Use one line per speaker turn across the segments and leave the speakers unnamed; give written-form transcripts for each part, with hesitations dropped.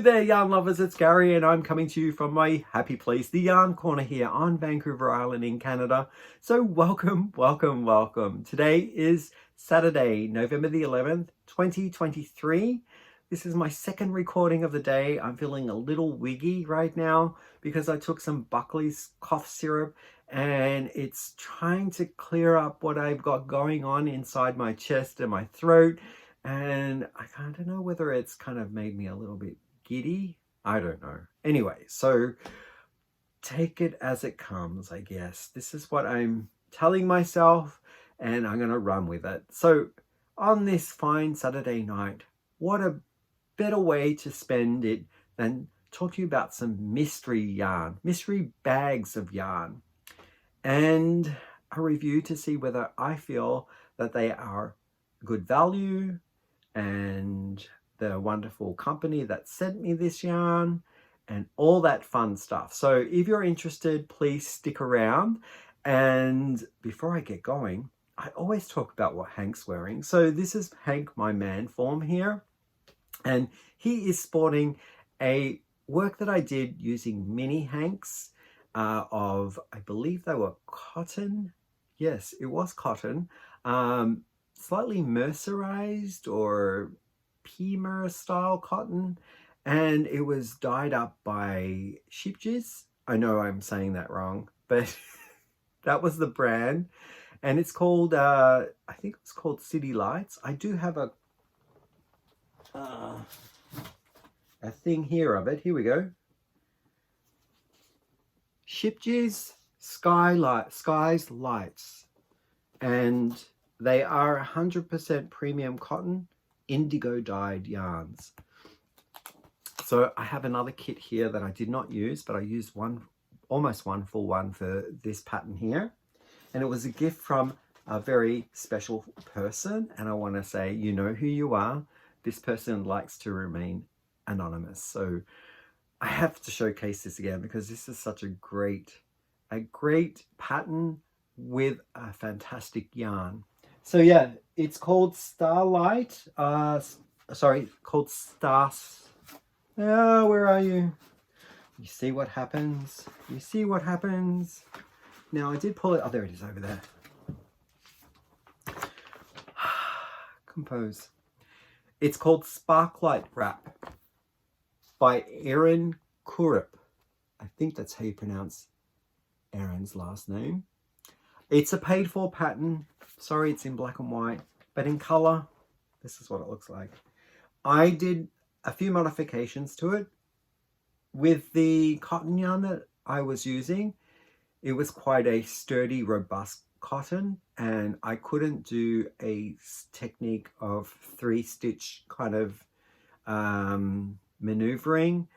there, yarn lovers, it's Gary and I'm coming to you from my happy place, the Yarn Corner here on Vancouver Island in Canada. So welcome, welcome, welcome. Today is Saturday, November the 11th, 2023. This is my second recording of the day. I'm feeling a little wiggy right now because I took some Buckley's cough syrup and it's trying to clear up what I've got going on inside my chest and my throat. And I kind of know whether it's kind of made me a little bit giddy. I don't know. Anyway, so take it as it comes, I guess. This is what I'm telling myself and I'm going to run with it. So on this fine Saturday night, what a better way to spend it than talk to you about some mystery yarn, mystery bags of yarn, and a review to see whether I feel that they are good value and the wonderful company that sent me this yarn and all that fun stuff. So if you're interested, please stick around. And before I get going, I always talk about what Hank's wearing. So this is Hank, my man form here. And he is sporting a work that I did using mini Hanks of, I believe they were cotton. Yes, it was cotton. Slightly mercerized or Pima style cotton, and it was dyed up by Scheepjes. I know I'm saying that wrong, but that was the brand, and it's called I think it's called City Lights. I do have a thing here of it. Here we go. Scheepjes Skies Lights, and they are 100% premium cotton, indigo dyed yarns. So I have another kit here that I did not use, but I used almost one full one for this pattern here. And it was a gift from a very special person. And I want to say, you know who you are. This person likes to remain anonymous. So I have to showcase this again because this is such a great pattern with a fantastic yarn. So yeah, it's called Starlight. Called Stars. Oh, where are you? You see what happens? You see what happens? Now I did pull it. Oh, there it is over there. Compose. It's called Sparklight Wrap by Erin Kurup. I think that's how you pronounce Erin's last name. It's a paid for pattern. Sorry, it's in black and white, but in color, this is what it looks like. I did a few modifications to it. With the cotton yarn that I was using, it was quite a sturdy, robust cotton, and I couldn't do a technique of 3-stitch kind of maneuvering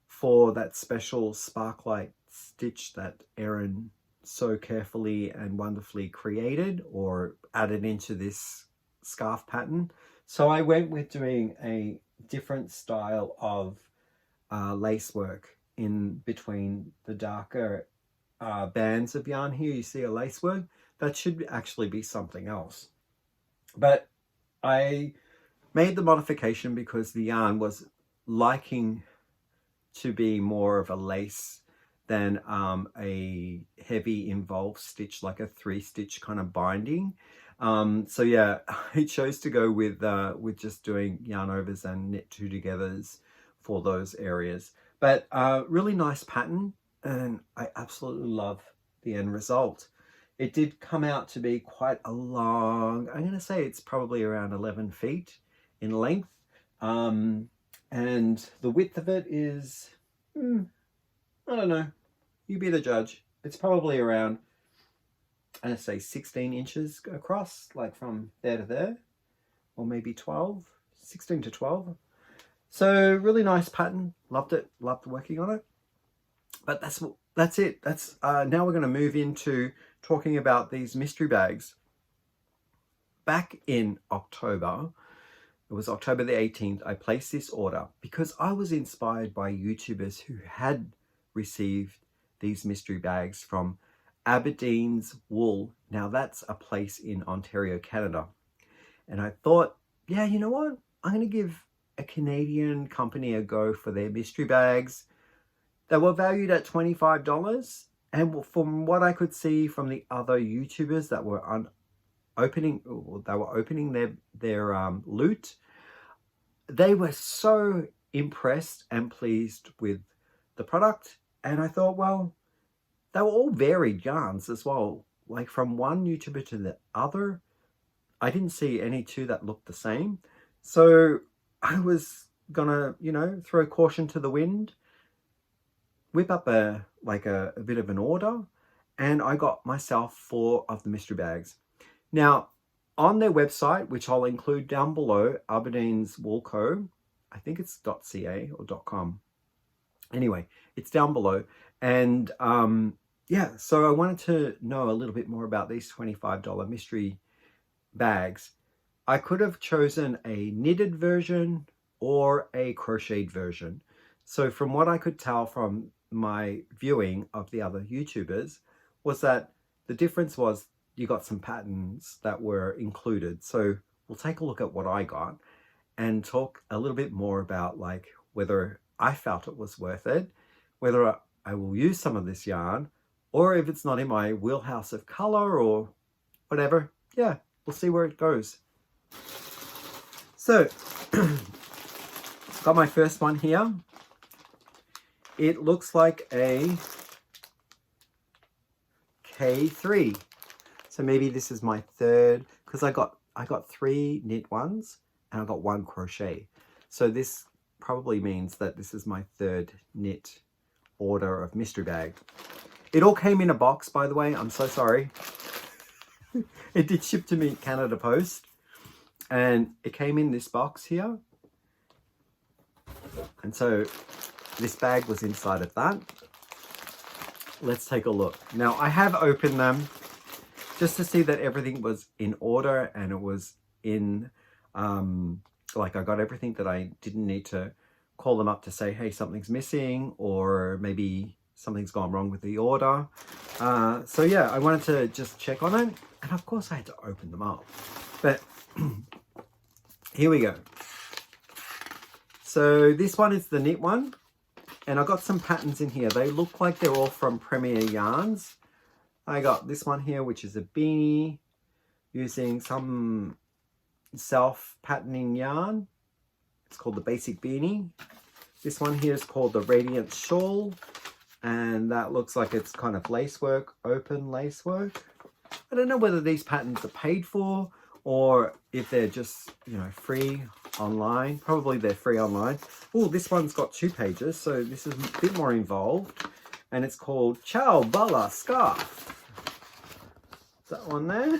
for that special sparklight stitch that Erin so carefully and wonderfully created or added into this scarf pattern. So I went with doing a different style of lace work in between the darker bands of yarn here. You see a lace work that should actually be something else, but I made the modification because the yarn was liking to be more of a lace than a heavy involved stitch, like a 3-stitch kind of binding. So yeah, I chose to go with just doing yarn overs and knit 2 togethers for those areas. But really nice pattern, and I absolutely love the end result. It did come out to be quite a long, I'm going to say it's probably around 11 feet in length. And the width of it is, I don't know, you be the judge. It's probably around, I'm going to say 16 inches across, like from there to there, or maybe 12, 16 to 12. So really nice pattern. Loved it. Loved working on it. But that's it. That's now we're going to move into talking about these mystery bags. Back in October, it was October the 18th, I placed this order because I was inspired by YouTubers who had received these mystery bags from Aberdeens Wool. Now that's a place in Ontario, Canada. And I thought, yeah, you know what? I'm going to give a Canadian company ago for their mystery bags. They were valued at $25, and from what I could see from the other YouTubers that were opening their loot, they were so impressed and pleased with the product. And I thought, well, they were all varied yarns as well. Like from one YouTuber to the other, I didn't see any two that looked the same. So I was gonna, throw caution to the wind, whip up a bit of an order, and I got myself 4 of the mystery bags. Now, on their website, which I'll include down below, Aberdeens Wool Co. I think it's .ca or .com. Anyway, it's down below. And yeah, so I wanted to know a little bit more about these $25 mystery bags. I could have chosen a knitted version or a crocheted version. So from what I could tell from my viewing of the other YouTubers was that the difference was you got some patterns that were included. So we'll take a look at what I got and talk a little bit more about like whether I felt it was worth it, whether I will use some of this yarn, or if it's not in my wheelhouse of color or whatever. Yeah, we'll see where it goes. So got my first one here. It looks like a K3. So maybe this is my third, because I got 3 knit ones and I got 1 crochet. So this probably means that this is my third knit order of mystery bag. It all came in a box, by the way. I'm so sorry. It did ship to me Canada Post, and it came in this box here. And so this bag was inside of that. Let's take a look. Now I have opened them just to see that everything was in order and it was in, like I got everything that I didn't need to call them up to say, hey, something's missing, or maybe something's gone wrong with the order. So yeah, I wanted to just check on it. And of course I had to open them up. But here we go. So this one is the knit one. And I got some patterns in here. They look like they're all from Premier Yarns. I got this one here, which is a beanie using some self-patterning yarn. It's called the Basic Beanie. This one here is called the Radiant Shawl. And that looks like it's kind of lacework, open lacework. I don't know whether these patterns are paid for or if they're just, free online. Probably they're free online. Oh, this one's got 2 pages, so this is a bit more involved. And it's called Ciao Bella Scarf. Is that one there?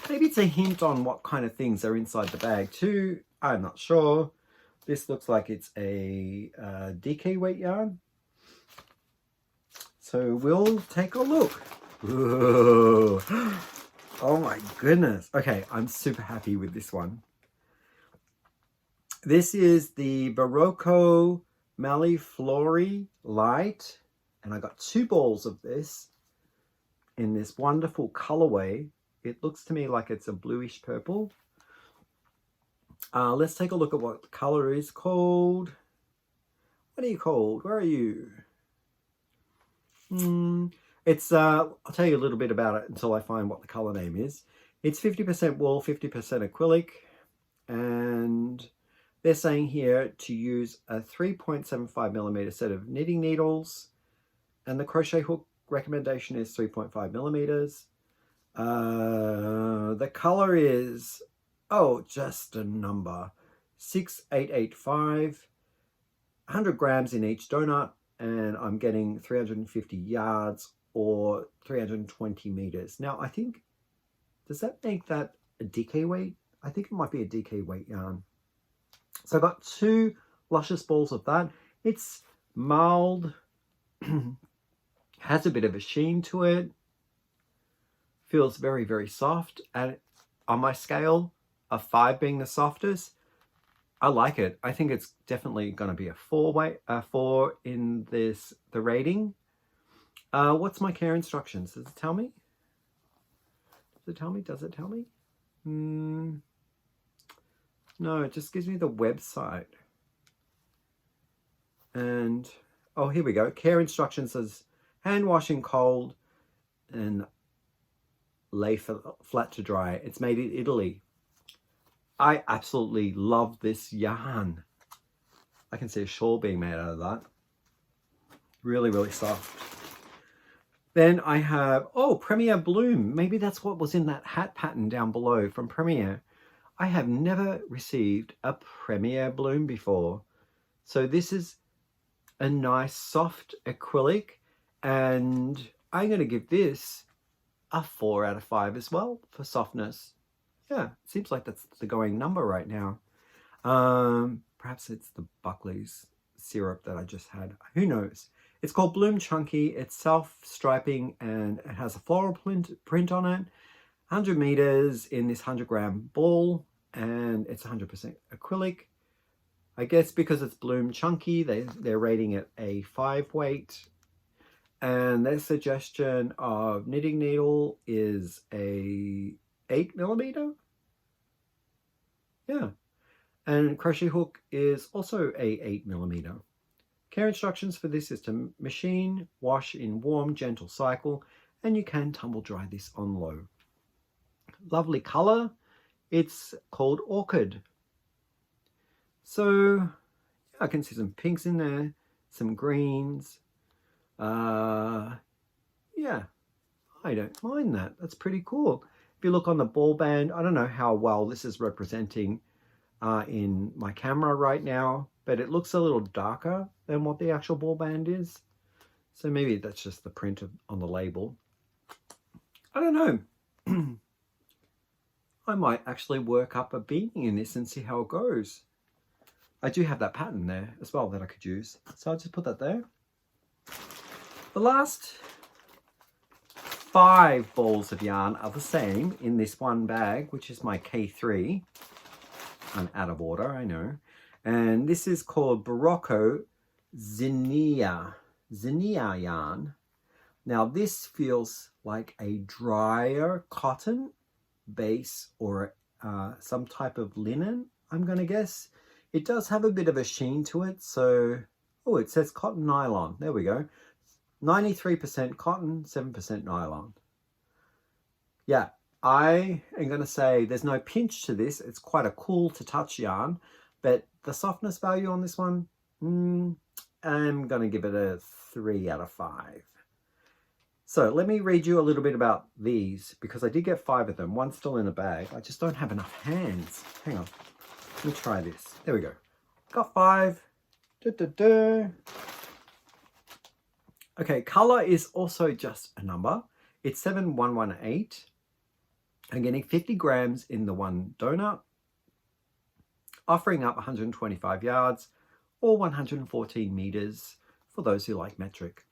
Maybe it's a hint on what kind of things are inside the bag too. I'm not sure. This looks like it's a DK weight yarn. So we'll take a look. Ooh. Oh my goodness. Okay, I'm super happy with this one. This is the Barocco Maliflori Light, and I got 2 balls of this in this wonderful colorway. It looks to me like it's a bluish purple. Let's take a look at what the color is called. What are you called? Where are you? It's I'll tell you a little bit about it until I find what the color name is. It's 50% wool, 50% acrylic, and they're saying here to use a 3.75mm set of knitting needles, and the crochet hook recommendation is 3.5mm. The color is, just a number, 6885, 100 grams in each donut, and I'm getting 350 yards or 320 meters. Now, I think, does that make that a DK weight? I think it might be a DK weight yarn. So I got 2 luscious balls of that. It's mild, has a bit of a sheen to it, feels very, very soft. And on my scale of 5 being the softest, I like it. I think it's definitely going to be a 4 in the rating. What's my care instructions? Does it tell me? Does it tell me? No, it just gives me the website. And, oh, here we go. Care instructions says hand wash in cold and lay flat to dry. It's made in Italy. I absolutely love this yarn. I can see a shawl being made out of that. Really, really soft. Then I have, oh, Premier Bloom. Maybe that's what was in that hat pattern down below from Premier. I have never received a Premier Bloom before. So this is a nice soft acrylic, and I'm going to give this a 4 out of 5 as well for softness. Yeah, it seems like that's the going number right now. Perhaps it's the Buckley's syrup that I just had. Who knows? It's called Bloom Chunky. It's self-striping and it has a floral print on it. 100 meters in this 100-gram ball, and it's 100% acrylic. I guess because it's Bloom Chunky, they're rating it a 5 weight. And their suggestion of knitting needle is a 8 millimeter. Yeah. And crochet hook is also a 8 millimeter. Care instructions for this is to machine, wash in warm, gentle cycle, and you can tumble dry this on low. Lovely color. It's called Orchid. So yeah, I can see some pinks in there, some greens. Yeah, I don't mind that. That's pretty cool. If you look on the ball band, I don't know how well this is representing in my camera right now, but it looks a little darker than what the actual ball band is. So maybe that's just the print on the label. I don't know. I might actually work up a beanie in this and see how it goes. I do have that pattern there as well that I could use. So I'll just put that there. The last 5 balls of yarn are the same in this one bag, which is my K3. I'm out of order, I know. And this is called Barocco Zinnia yarn. Now this feels like a drier cotton base or some type of linen, I'm going to guess. It does have a bit of a sheen to it, so, oh, it says cotton nylon. There we go. 93% cotton, 7% nylon. Yeah, I am going to say there's no pinch to this. It's quite a cool to touch yarn, but the softness value on this one, I'm going to give it a 3 out of 5. So let me read you a little bit about these, because I did get 5 of them. One's still in a bag. I just don't have enough hands. Hang on. Let me try this. There we go. Got 5. Okay, color is also just a number. It's 7118. I'm getting 50 grams in the one donut, offering up 125 yards or 114 meters for those who like metric.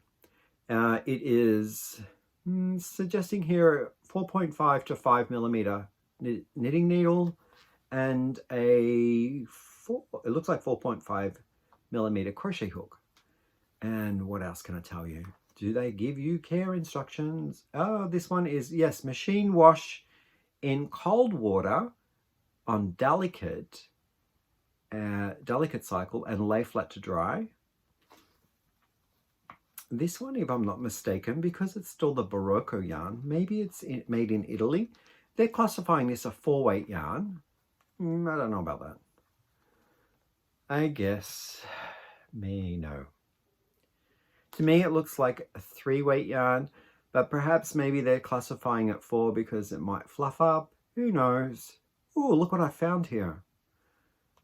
It is suggesting here 4.5 to 5 millimeter knitting needle and it looks like 4.5 millimeter crochet hook. And what else can I tell you? Do they give you care instructions? Oh, this one is, yes, machine wash in cold water on delicate cycle and lay flat to dry. This one, if I'm not mistaken, because it's still the Barocco yarn, maybe it's made in Italy. They're classifying this a 4-weight yarn. I don't know about that. I guess no. To me, it looks like a 3-weight yarn, but perhaps maybe they're classifying it 4 because it might fluff up. Who knows? Oh, look what I found here.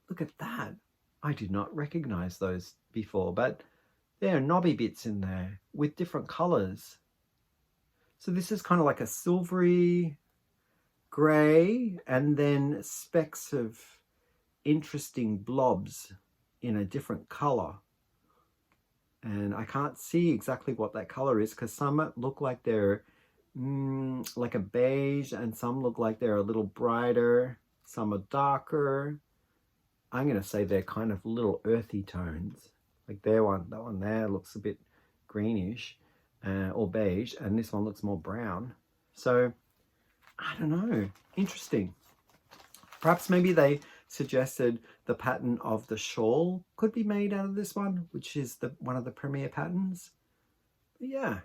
Look at that. I did not recognize those before, but there are knobby bits in there with different colors. So this is kind of like a silvery gray and then specks of interesting blobs in a different color. And I can't see exactly what that color is because some look like they're like a beige and some look like they're a little brighter. Some are darker. I'm going to say they're kind of little earthy tones. Like that one there looks a bit greenish or beige, and this one looks more brown. So I don't know. Interesting. Perhaps maybe they suggested the pattern of the shawl could be made out of this one, which is one of the premier patterns. But yeah,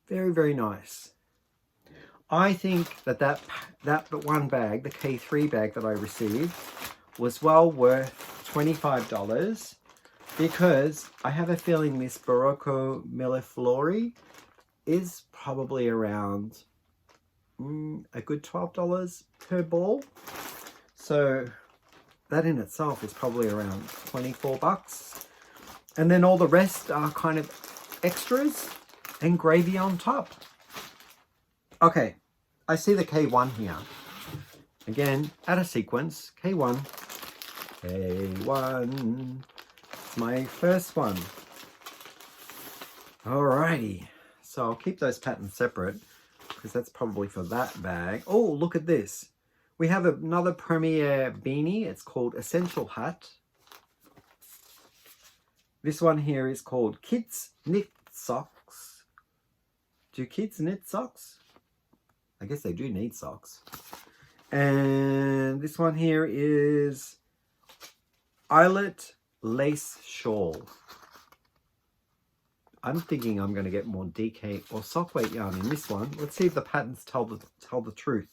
very, very nice. I think that one bag, the K3 bag that I received, was well worth $25 because I have a feeling this Barocco Milleflori is probably around a good $12 per ball. So that in itself is probably around 24 bucks. And then all the rest are kind of extras and gravy on top. Okay, I see the K1 here. Again, out of sequence, K1. K1. It's my first one. Alrighty. So I'll keep those patterns separate because that's probably for that bag. Oh, look at this. We have another Premier beanie. It's called Essential Hat. This one here is called Kids Knit Socks. Do kids knit socks? I guess they do need socks. And this one here is Eyelet Lace Shawl. I'm thinking I'm going to get more DK or sock weight yarn in this one. Let's see if the patterns tell the truth.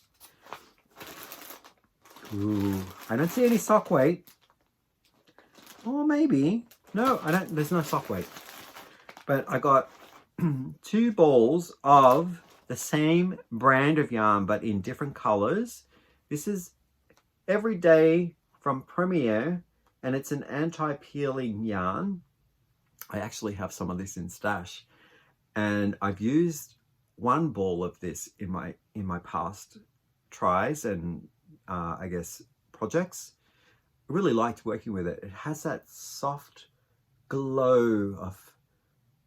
Ooh, I don't see any sock weight. Or maybe. No, I don't. There's no sock weight. But I got 2 balls of the same brand of yarn, but in different colors. This is Everyday from Premier, and it's an anti-peeling yarn. I actually have some of this in stash, and I've used one ball of this in my past tries and I guess projects. I really liked working with it. It has that soft glow of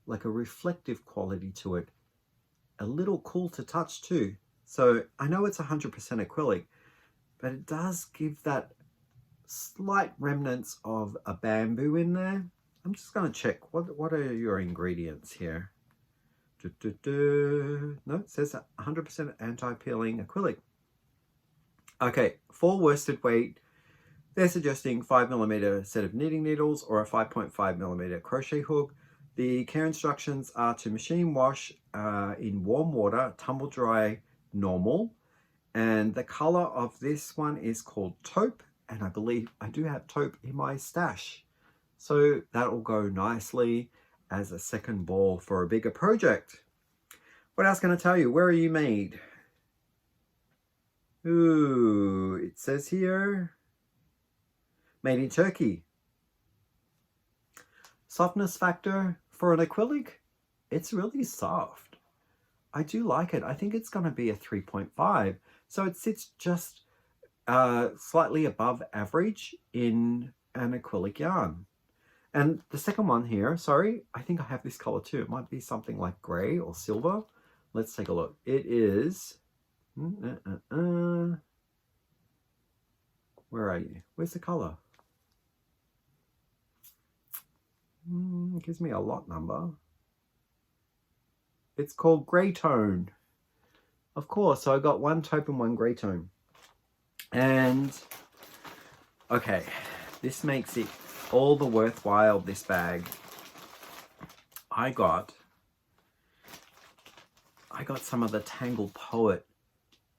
like a reflective quality to it, a little cool to touch too. So I know it's 100% acrylic, but it does give that slight remnants of a bamboo in there. I'm just going to check. What are your ingredients here? No, it says 100% anti-peeling acrylic. Okay, for worsted weight, they're suggesting 5mm set of knitting needles or a 5.5mm crochet hook. The care instructions are to machine wash in warm water, tumble dry, normal. And the color of this one is called taupe. And I believe I do have taupe in my stash. So that will go nicely as a second ball for a bigger project. What else can I tell you? Where are you made? Ooh, it says here, made in Turkey. Softness factor for an acrylic, it's really soft. I do like it. I think it's going to be a 3.5. So it sits just slightly above average in an acrylic yarn. And the second one here, sorry, I think I have this color too. It might be something like gray or silver. Let's take a look. It is, where are you? Where's the color? It gives me a lot number. It's called Grey Tone. Of course, so I got one taupe and one grey tone. And, okay, this makes it all the worthwhile, this bag. I got some of the Tangle Poet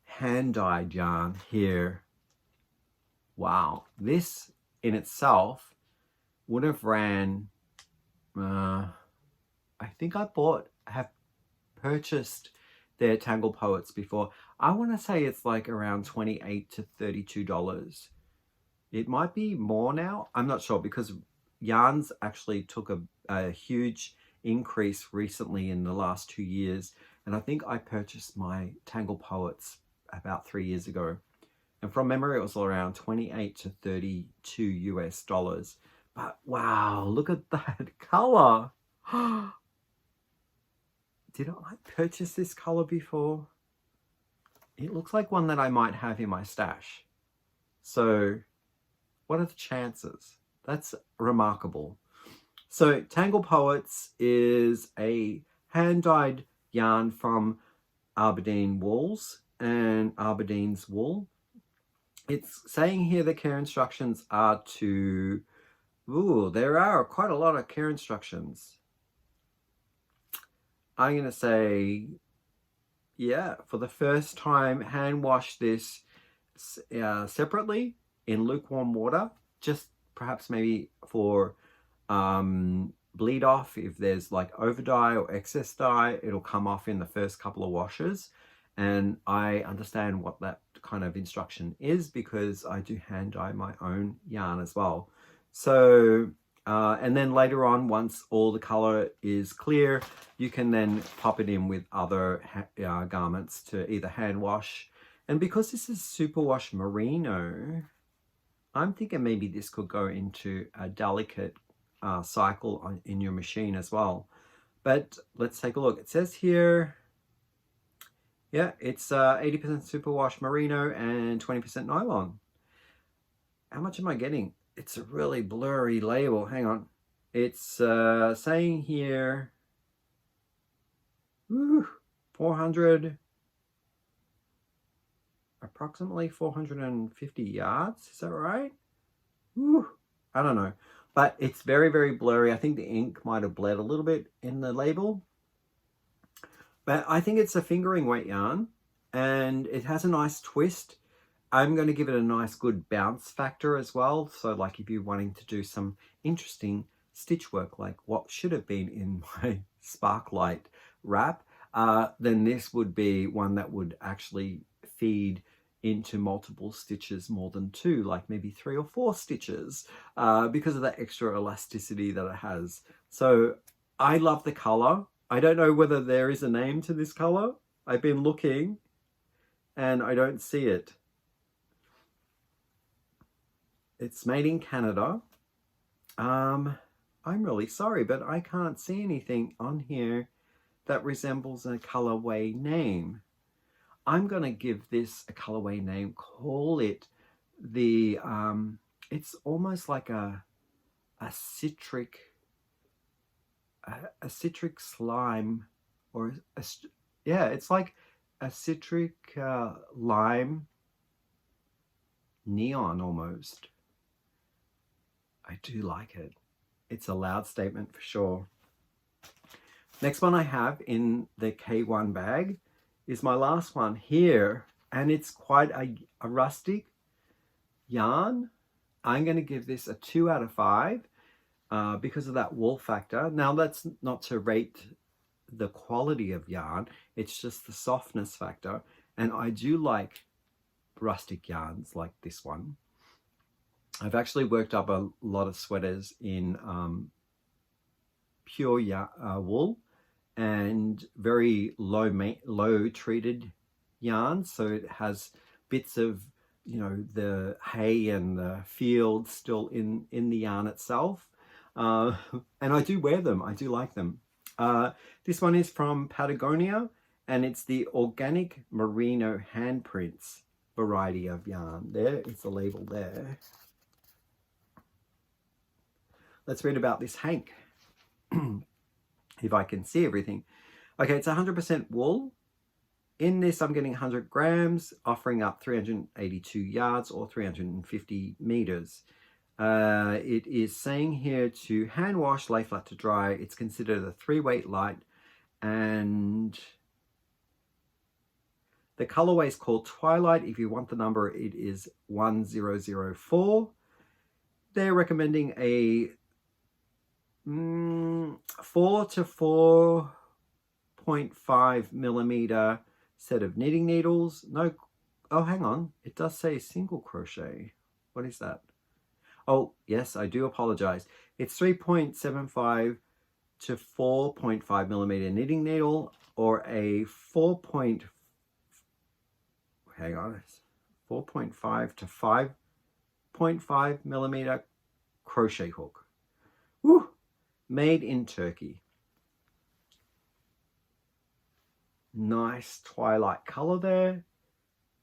hand-dyed yarn here. Wow, this in itself would have ran, I think I have purchased their Tangle Poets before. I want to say it's like around $28 to $32. It might be more now. I'm not sure because yarns actually took a huge increase recently in the last 2 years. And I think I purchased my Tangle Poets about 3 years ago. And from memory, it was around 28 to 32 US dollars. But wow, look at that color. Did I purchase this color before? It looks like one that I might have in my stash. So what are the chances? That's remarkable. So Tangle Poets is a hand-dyed yarn from Aberdeen wools and Aberdeens wool. It's saying here the care instructions are to, ooh, there are quite a lot of care instructions. I'm going to say, yeah, for the first time, hand wash this separately in lukewarm water, just perhaps maybe for bleed off. If there's like over dye or excess dye, it'll come off in the first couple of washes. And I understand what that kind of instruction is because I do hand dye my own yarn as well. So and then later on, once all the color is clear, you can then pop it in with other garments to either hand wash. And because this is superwash merino, I'm thinking maybe this could go into a delicate cycle in your machine as well. But let's take a look. It says here, yeah, it's 80% superwash merino and 20% nylon. How much am I getting? It's a really blurry label. Hang on. It's saying here, 400, approximately 450 yards. Is that right? I don't know. But it's very, very blurry. I think the ink might have bled a little bit in the label. But I think it's a fingering weight yarn and it has a nice twist. I'm going to give it a nice good bounce factor as well. So like if you're wanting to do some interesting stitch work, like what should have been in my Sparklight Wrap, then this would be one that would actually feed into multiple stitches, more than two, like maybe 3 or 4 stitches, because of that extra elasticity that it has. So I love the color. I don't know whether there is a name to this color. I've been looking and I don't see it. It's made in Canada. I'm really sorry, but I can't see anything on here that resembles a colorway name. I'm going to give this a colorway name, call it the, it's almost like a citric slime, or yeah, it's like a citric lime neon almost. I do like it. It's a loud statement for sure. Next one I have in the K1 bag is my last one here, and it's quite a rustic yarn. I'm going to give this a 2 out of 5 because of that wool factor. Now that's not to rate the quality of yarn, it's just the softness factor, and I do like rustic yarns like this one. I've actually worked up a lot of sweaters in pure wool and very low treated yarns, so it has bits of, you know, the hay and the field still in the yarn itself, and I do wear them. I do like them. This one is from Patagonia, and it's the organic merino handprints variety of yarn. There, it's a label there. Let's read about this hank. If I can see everything. Okay, it's 100% wool. In this, I'm getting 100 grams, offering up 382 yards or 350 meters. It is saying here to hand wash, lay flat to dry. It's considered a 3-weight light, and the colorway is called Twilight. If you want the number, it is 1004. They're recommending a 4 to 4.5 millimeter set of knitting needles. No, oh, hang on. It does say single crochet. What is that? Oh, yes, I do apologize. It's 3.75 to 4.5 millimeter knitting needle, or a 4.5 to 5.5 millimeter crochet hook. Woo! Made in Turkey. Nice twilight color there.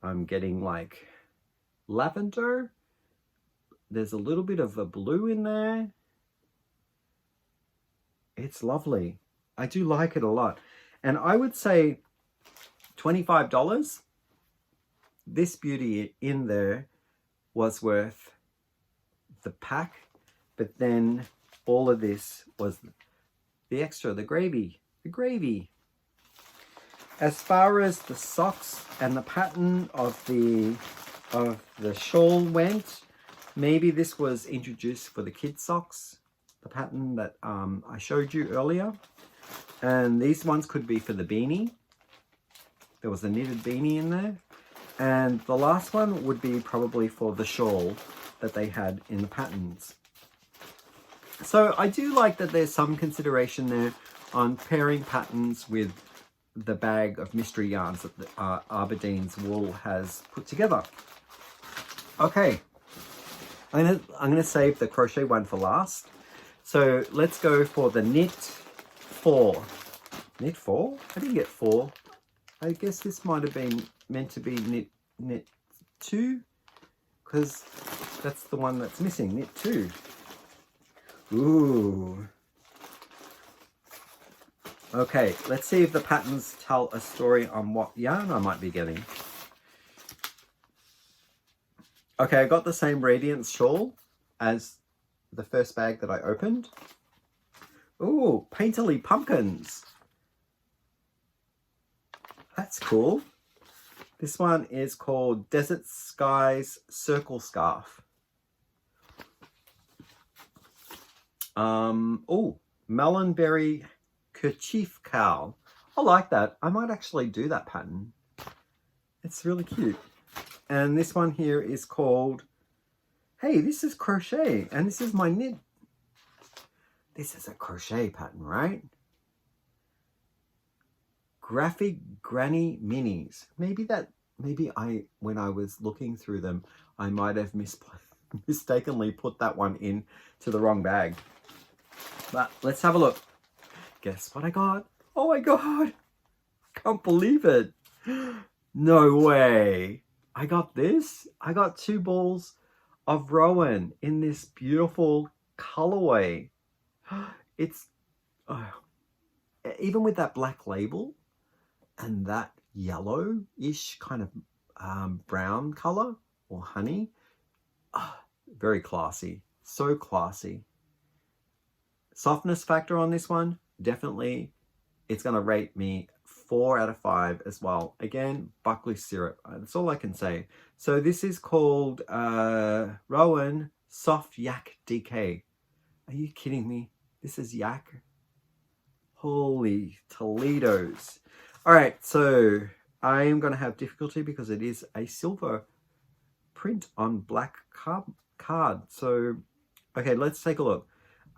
I'm getting like lavender. There's a little bit of a blue in there. It's lovely. I do like it a lot. And I would say $25. This beauty in there was worth the pack, but then all of this was the extra, the gravy. As far as the socks and the pattern of the shawl went, maybe this was introduced for the kids' socks, the pattern that I showed you earlier. And these ones could be for the beanie. There was a knitted beanie in there. And the last one would be probably for the shawl that they had in the patterns. So I do like that there's some consideration there on pairing patterns with the bag of mystery yarns that the, Aberdeens wool has put together. Okay, I'm gonna save the crochet one for last. So let's go for the knit 4. Knit 4? I didn't get 4. I guess this might have been meant to be knit 2, because that's the one that's missing, knit 2. Ooh. Okay, let's see if the patterns tell a story on what yarn I might be getting. Okay, I got the same Radiance shawl as the first bag that I opened. Ooh, painterly pumpkins. That's cool. This one is called Desert Skies Circle Scarf. Oh, Melonberry Kerchief Cowl. I like that. I might actually do that pattern. It's really cute. And this one here is called, hey, this is crochet, and this is my knit. This is a crochet pattern, right? Graphic Granny Minis. Maybe when I was looking through them, I might have mistakenly put that one in to the wrong bag. But let's have a look. Guess what I got? Oh my God. Can't believe it. No way. I got this. I got 2 balls of Rowan in this beautiful colorway. It's, even with that black label and that yellow-ish kind of brown color or honey, very classy. So classy. Softness factor on this one, definitely, it's going to rate me 4 out of 5 as well. Again, Buckley syrup. That's all I can say. So this is called Rowan Soft Yak DK. Are you kidding me? This is yak. Holy Toledos. All right, so I am going to have difficulty because it is a silver print on black card. So, okay, let's take a look.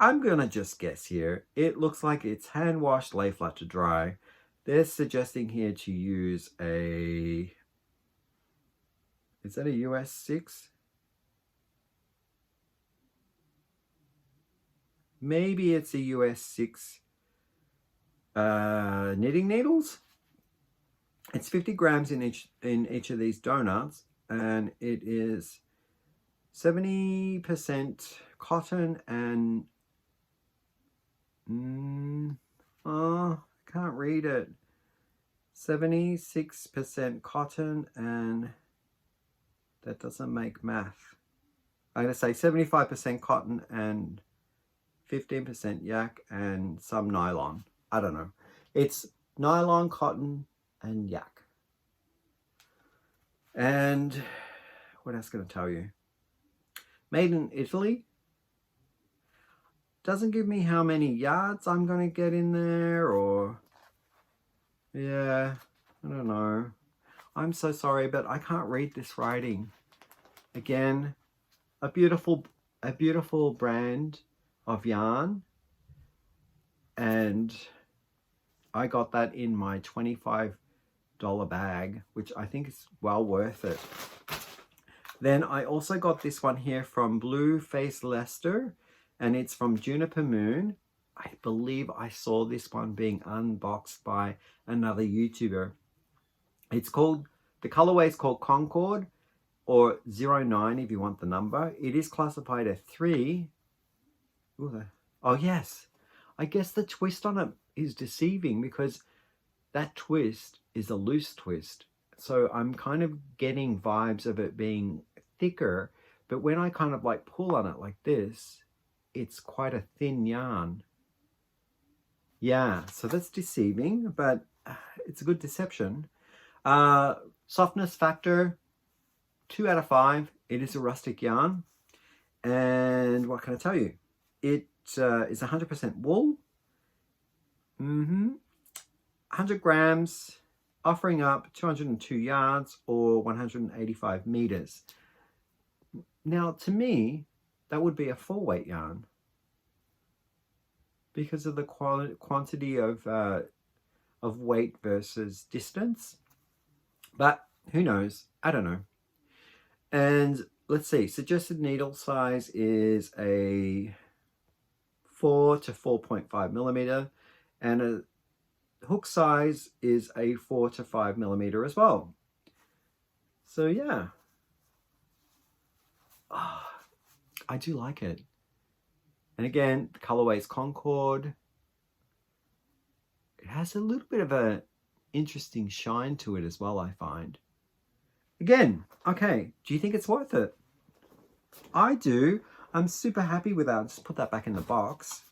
I'm going to just guess here. It looks like it's hand washed, lay flat to dry. They're suggesting here to use a, is that a US 6? Maybe it's a US 6 knitting needles. It's 50 grams in each of these donuts, and it is 70% cotton and I can't read it. 76% cotton, and that doesn't make math. I'm going to say 75% cotton and 15% yak and some nylon. I don't know. It's nylon, cotton, and yak. And what else can I tell you? Made in Italy. Doesn't give me how many yards I'm going to get in there, or yeah, I don't know. I'm so sorry, but I can't read this writing. Again, a beautiful brand of yarn, and I got that in my $25 bag, which I think is well worth it. Then I also got this one here from Blue Face Leicester, and it's from Juniper Moon. I believe I saw this one being unboxed by another YouTuber. It's called, the colorway is called Concord, or 09 if you want the number. It is classified a 3. Ooh, oh yes, I guess the twist on it is deceiving because that twist is a loose twist. So I'm kind of getting vibes of it being thicker, But when I kind of like pull on it like this, it's quite a thin yarn. Yeah, so that's deceiving, but it's a good deception. Softness factor, 2 out of 5. It is a rustic yarn. And what can I tell you? It is 100% wool. 100 grams, offering up 202 yards or 185 meters. Now, to me, that would be a 4-weight yarn because of the quantity of weight versus distance. But who knows? I don't know. And let's see, suggested needle size is a 4 to 4.5 millimeter, and a hook size is a 4 to 5 millimeter as well. So yeah, I do like it. And again, the colorway is Concord. It has a little bit of an interesting shine to it as well, I find. Again, okay, do you think it's worth it? I do. I'm super happy with that. I'll just put that back in the box.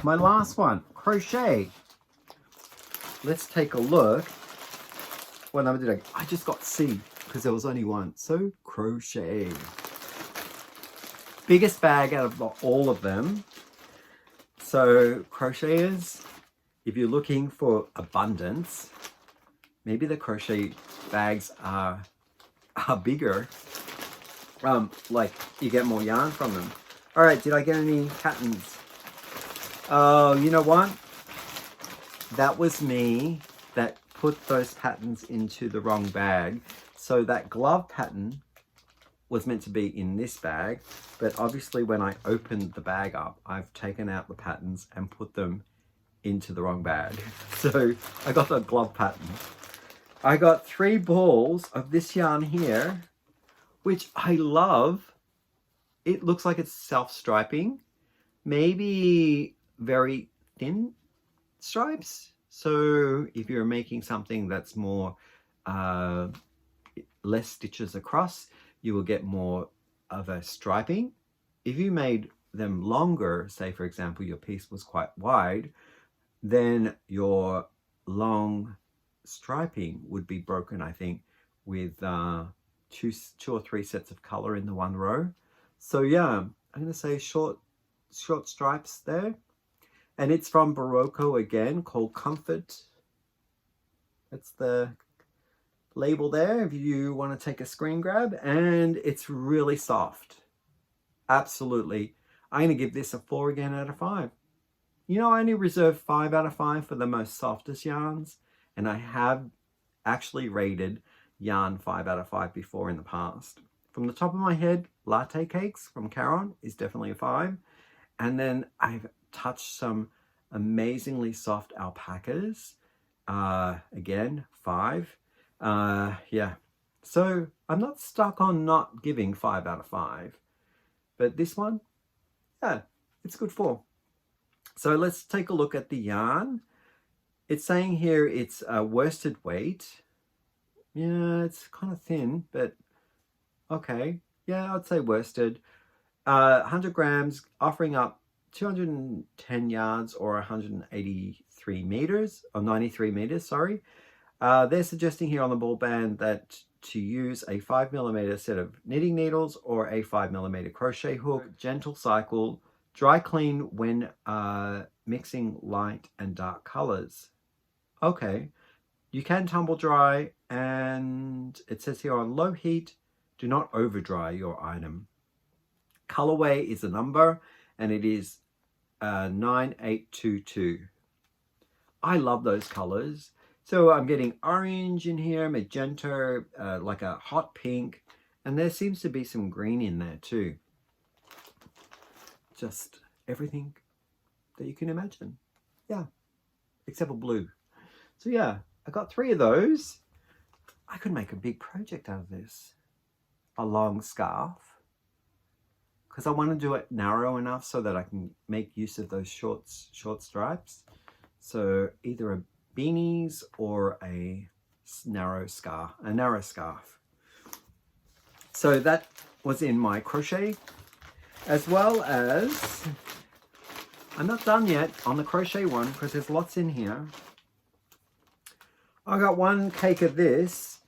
My last one, Crochet. Let's take a look. What number did I just got C because there was only one. So Crochet. Biggest bag out of all of them. So crocheters, if you're looking for abundance, maybe the crochet bags are bigger. Like you get more yarn from them. All right, did I get any patterns? Oh, you know what? That was me that put those patterns into the wrong bag. So that glove pattern was meant to be in this bag, but obviously when I opened the bag up, I've taken out the patterns and put them into the wrong bag. So I got the glove pattern. I got 3 balls of this yarn here, which I love. It looks like it's self-striping, maybe very thin stripes. So if you're making something that's more less stitches across, you will get more of a striping. If you made them longer, say for example your piece was quite wide, then your long striping would be broken, I think, with two or three sets of color in the one row. So yeah, I'm gonna say short stripes there. And it's from Barocco again, called Comfort. That's the label there if you want to take a screen grab, and it's really soft. Absolutely. I'm going to give this a 4 again out of 5. You know, I only reserve 5 out of 5 for the most softest yarns, and I have actually rated yarn 5 out of 5 before in the past. From the top of my head, Latte Cakes from Caron is definitely a 5. And then I've touched some amazingly soft alpacas. Again, 5. Yeah, so I'm not stuck on not giving 5 out of 5, but this one, yeah, it's good 4. So let's take a look at the yarn. It's saying here it's a worsted weight. Yeah, it's kind of thin, but okay. Yeah, I'd say worsted. 100 grams, offering up 210 yards or 183 meters, or 93 meters, sorry. They're suggesting here on the ball band that to use a 5mm set of knitting needles or a 5mm crochet hook, gentle cycle, dry clean when mixing light and dark colors. Okay, you can tumble dry, and it says here on low heat, do not over dry your item. Colorway is a number, and it is 9822. I love those colors. So I'm getting orange in here, magenta, like a hot pink, and there seems to be some green in there too. Just everything that you can imagine. Yeah, except for blue. So yeah, I got 3 of those. I could make a big project out of this. A long scarf, because I want to do it narrow enough so that I can make use of those short stripes. So either a beanies or a narrow scarf. So that was in my crochet, as well as, I'm not done yet on the crochet one because there's lots in here. I got one cake of this,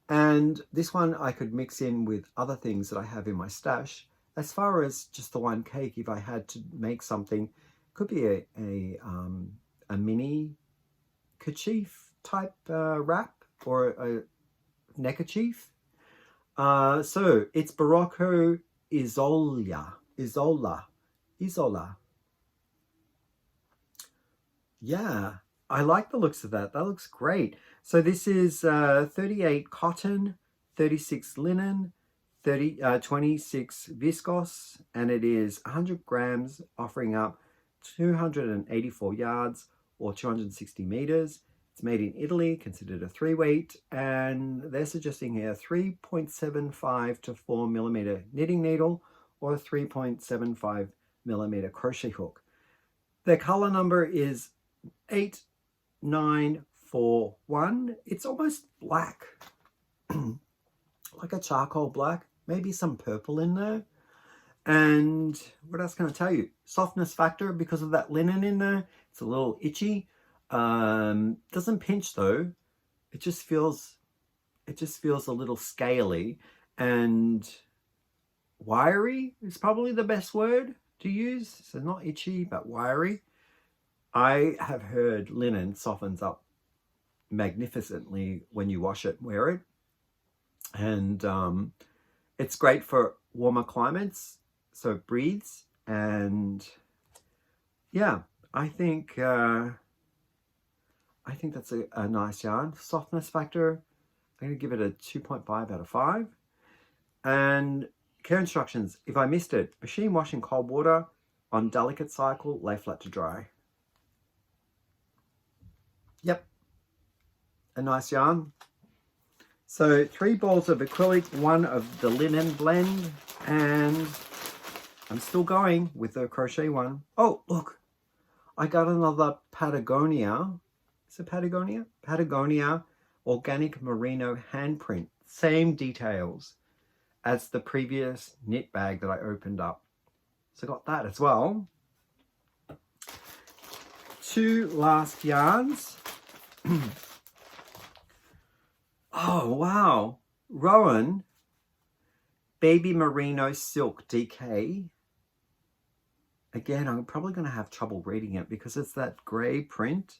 and this one I could mix in with other things that I have in my stash. As far as just the one cake, if I had to make something, could be a mini kerchief type wrap or a neckerchief. So it's Barocco Isola. Yeah, I like the looks of that. That looks great. So this is 38 cotton, 36 linen, 26 viscose, and it is 100 grams, offering up 284 yards or 260 meters. It's made in Italy, considered a 3-weight, and they're suggesting here 3.75 to 4 millimeter knitting needle or a 3.75 millimeter crochet hook. Their color number is 8941. It's almost black, like a charcoal black, maybe some purple in there. And what else can I tell you? Softness factor, because of that linen in there, it's a little itchy. Doesn't pinch though. It just feels a little scaly, and wiry is probably the best word to use. So not itchy, but wiry. I have heard linen softens up magnificently when you wash it and wear it. And it's great for warmer climates, so it breathes. And yeah, I think that's a nice yarn. Softness factor, I'm going to give it a 2.5 out of 5. And care instructions, if I missed it, machine wash in cold water on delicate cycle, lay flat to dry. Yep, a nice yarn. So 3 balls of acrylic, 1 of the linen blend, and I'm still going with the crochet one. Oh, look, I got another Patagonia. Is it Patagonia? Patagonia organic merino handprint. Same details as the previous knit bag that I opened up. So I got that as well. 2 last yarns. Oh, wow. Rowan Baby Merino Silk DK. Again, I'm probably going to have trouble reading it because it's that grey print.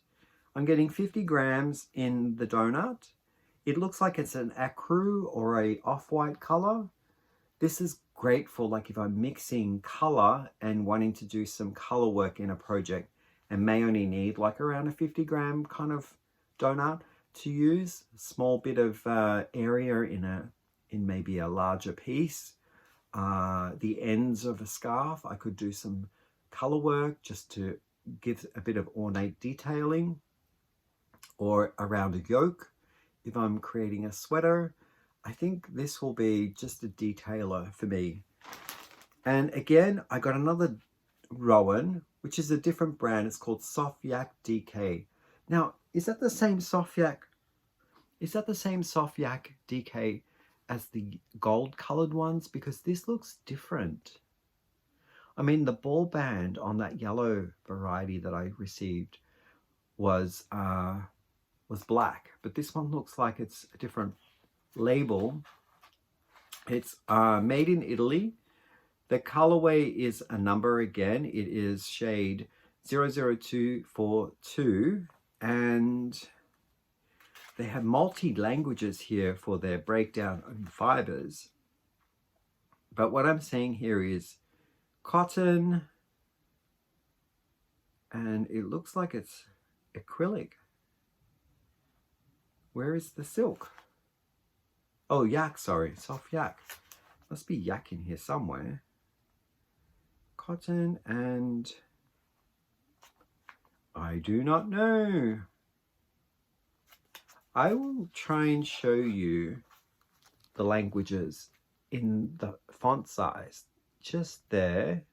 I'm getting 50 grams in the donut. It looks like it's an ecru or a off-white color. This is great for like if I'm mixing color and wanting to do some color work in a project and may only need like around a 50 gram kind of donut to use. A small bit of area in maybe a larger piece. The ends of a scarf, I could do some color work just to give a bit of ornate detailing, or around a yoke if I'm creating a sweater. I think this will be just a detailer for me. And again, I got another Rowan, which is a different brand. It's called Soft Yak DK. Now, is that the same Soft Yak? Is that the same Soft Yak DK as the gold colored ones? Because this looks different. I mean, the ball band on that yellow variety that I received was black, but this one looks like it's a different label. It's made in Italy. The colorway is a number again. It is shade 00242, and they have multi-languages here for their breakdown of fibers. But what I'm seeing here is cotton, and it looks like it's acrylic. Where is the silk? Oh, yak, sorry, soft yak. Must be yak in here somewhere. Cotton and I do not know. I will try and show you the languages in the font size just there.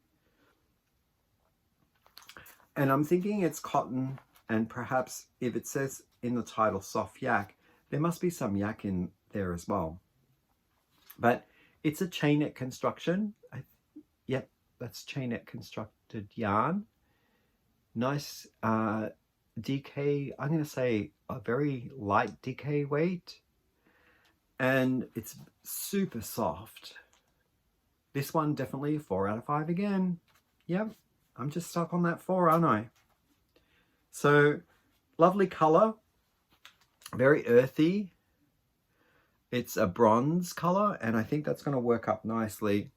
And I'm thinking it's cotton, and perhaps if it says in the title soft yak, there must be some yak in there as well. But It's a chain net construction. Yep, that's chain net constructed yarn. Nice DK, I'm going to say a very light DK weight. And it's super soft. This one definitely a 4 out of 5 again. Yep, I'm just stuck on that 4, aren't I? So, lovely color. Very earthy. It's a bronze color, and I think that's going to work up nicely.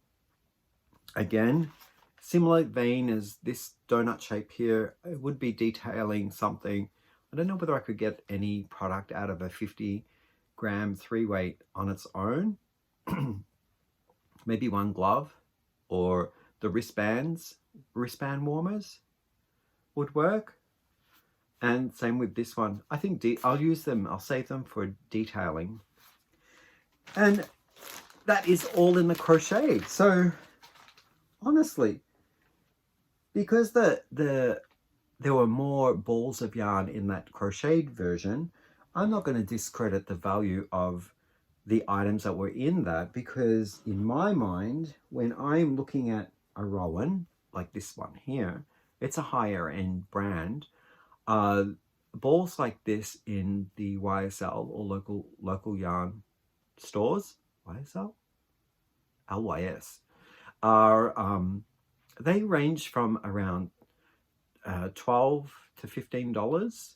Again, similar vein as this donut shape here. It would be detailing something. I don't know whether I could get any product out of a 50-gram 3-weight on its own. Maybe one glove, or the wristband warmers would work. And same with this one. I think I'll use them. I'll save them for detailing. And that is all in the crochet. So honestly, because there were more balls of yarn in that crocheted version, I'm not going to discredit the value of the items that were in that, because in my mind, when I'm looking at a Rowan like this one here, it's a higher end brand. Balls like this in the YSL or local yarn stores, YSL, LYS, are they range from around $12 to $15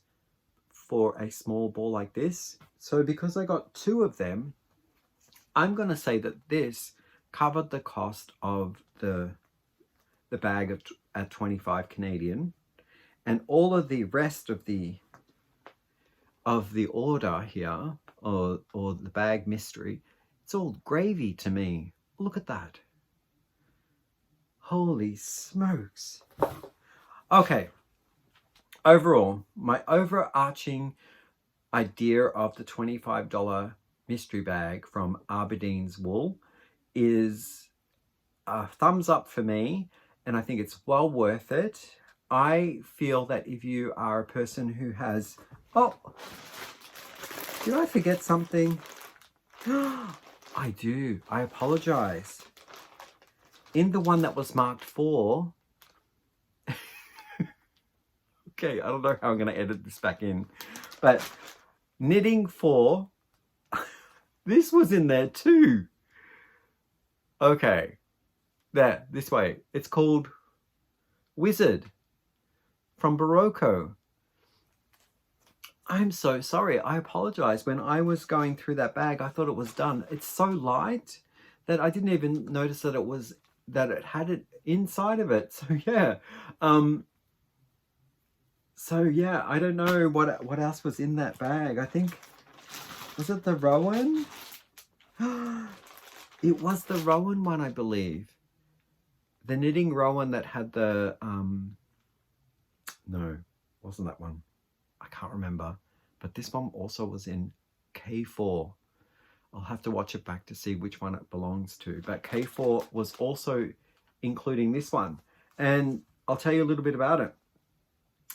for a small ball like this. So because I got 2 of them, I'm going to say that this covered the cost of the bag at 25 Canadian, and all of the rest of the order here, or the bag mystery, it's all gravy to me. Look at that. Holy smokes. Okay. Overall, my overarching idea of the $25 mystery bag from Aberdeens wool is a thumbs up for me, and I think it's well worth it. I feel that if you are a person who has... Oh, did I forget something? I do. I apologize. In the one that was marked 4... Okay, I don't know how I'm going to edit this back in. But knitting 4... this was in there too. Okay. There, this way. It's called Wizard from Barocco. I'm so sorry. I apologize. When I was going through that bag, I thought it was done. It's so light that I didn't even notice that it had it inside of it. So yeah. So yeah, I don't know what else was in that bag. I think, was it the Rowan? It was the Rowan one, I believe. The knitting Rowan that had the no, wasn't that one. I can't remember. But this one also was in K4. I'll have to watch it back to see which one it belongs to. But K4 was also including this one. And I'll tell you a little bit about it.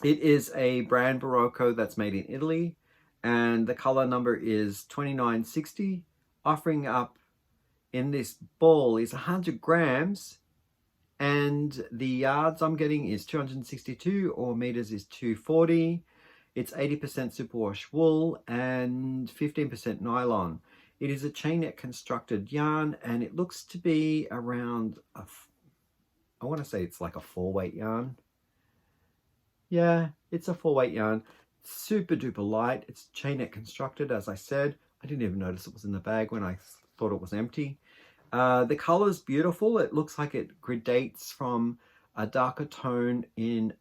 It is a brand Barocco that's made in Italy. And the color number is 2960. Offering up in this ball is 100 grams. And the yards I'm getting is 262, or meters is 240. It's 80% superwash wool and 15% nylon. It is a chain net constructed yarn, and it looks to be around I want to say it's like a 4-weight yarn. Yeah, it's a 4-weight yarn. Super duper light. It's chain net constructed, as I said. I didn't even notice it was in the bag when I thought it was empty. The color's beautiful. It looks like it gradates from a darker tone in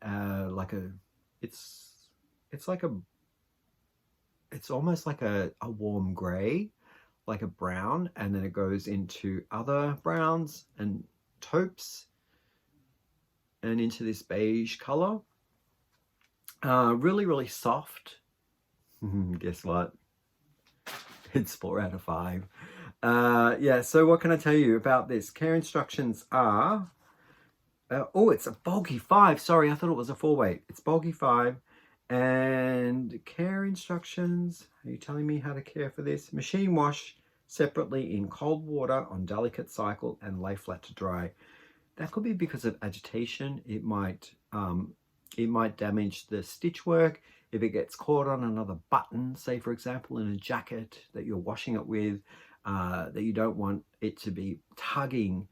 it's almost like a warm gray, like a brown, and then it goes into other browns and taupes and into this beige color. Really, really soft. Guess what? It's 4 out of 5. Yeah, so what can I tell you about this? Care instructions are... oh, it's a bulky 5. Sorry, I thought it was a 4-weight. It's bulky 5. And care instructions. Are you telling me how to care for this? Machine wash separately in cold water on delicate cycle and lay flat to dry. That could be because of agitation. It might damage the stitch work if it gets caught on another button, say for example in a jacket that you're washing it with, that you don't want it to be tugging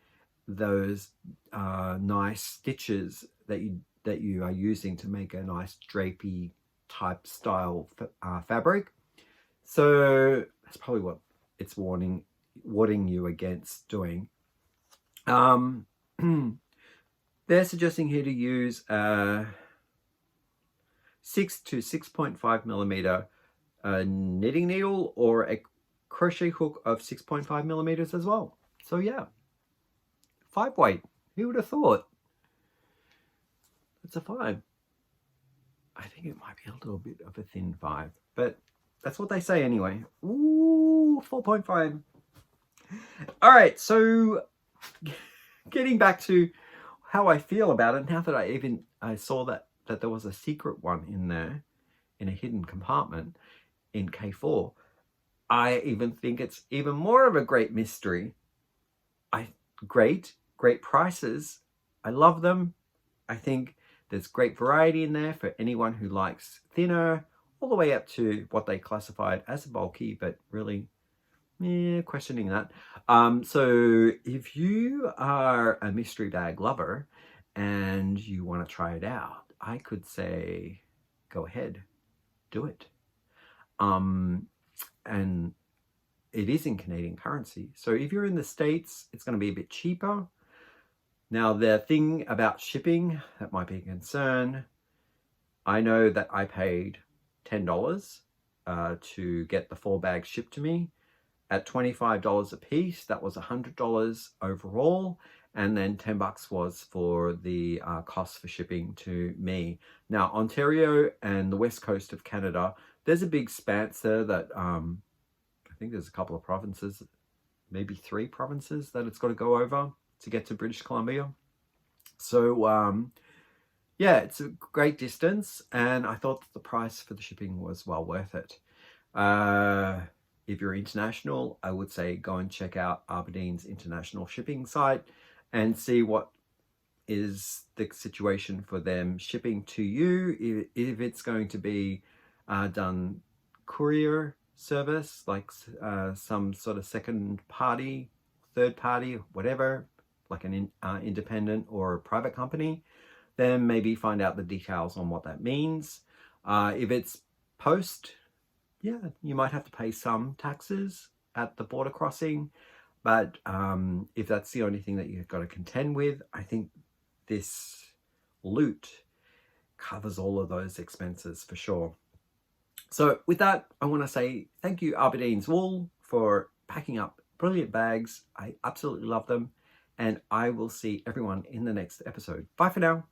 those nice stitches that you are using to make a nice drapey type style fabric. So that's probably what it's warning you against doing. They're suggesting here to use a 6 to 6.5 millimeter knitting needle or a crochet hook of 6.5 millimeters as well. So yeah, 5 weight. Who would have thought? It's a 5. I think it might be a little bit of a thin 5, but that's what they say anyway. Ooh, 4.5. All right, so getting back to how I feel about it, now that I saw that there was a secret one in there, in a hidden compartment in K4, I even think it's even more of a great mystery. Great prices. I love them. I think there's great variety in there for anyone who likes thinner, all the way up to what they classified as bulky, but really, questioning that. So if you are a mystery bag lover and you want to try it out, I could say, go ahead, do it. And it is in Canadian currency. So if you're in the States, it's going to be a bit cheaper. Now, the thing about shipping that might be a concern, I know that I paid $10 to get the 4 bags shipped to me. At $25 a piece, that was $100 overall, and then $10 was for the cost for shipping to me. Now, Ontario and the west coast of Canada, there's a big span there that I think there's a couple of provinces, maybe 3 provinces that it's got to go over to get to British Columbia. So yeah, it's a great distance, and I thought that the price for the shipping was well worth it. If you're international, I would say go and check out Aberdeen's international shipping site and see what is the situation for them shipping to you. If it's going to be done courier service, like some sort of second party, third party, whatever, like an independent or a private company, then maybe find out the details on what that means. If it's post, yeah, you might have to pay some taxes at the border crossing, but if that's the only thing that you've got to contend with, I think this loot covers all of those expenses for sure. So with that, I want to say thank you, Aberdeens Wool, for packing up brilliant bags. I absolutely love them, and I will see everyone in the next episode. Bye for now.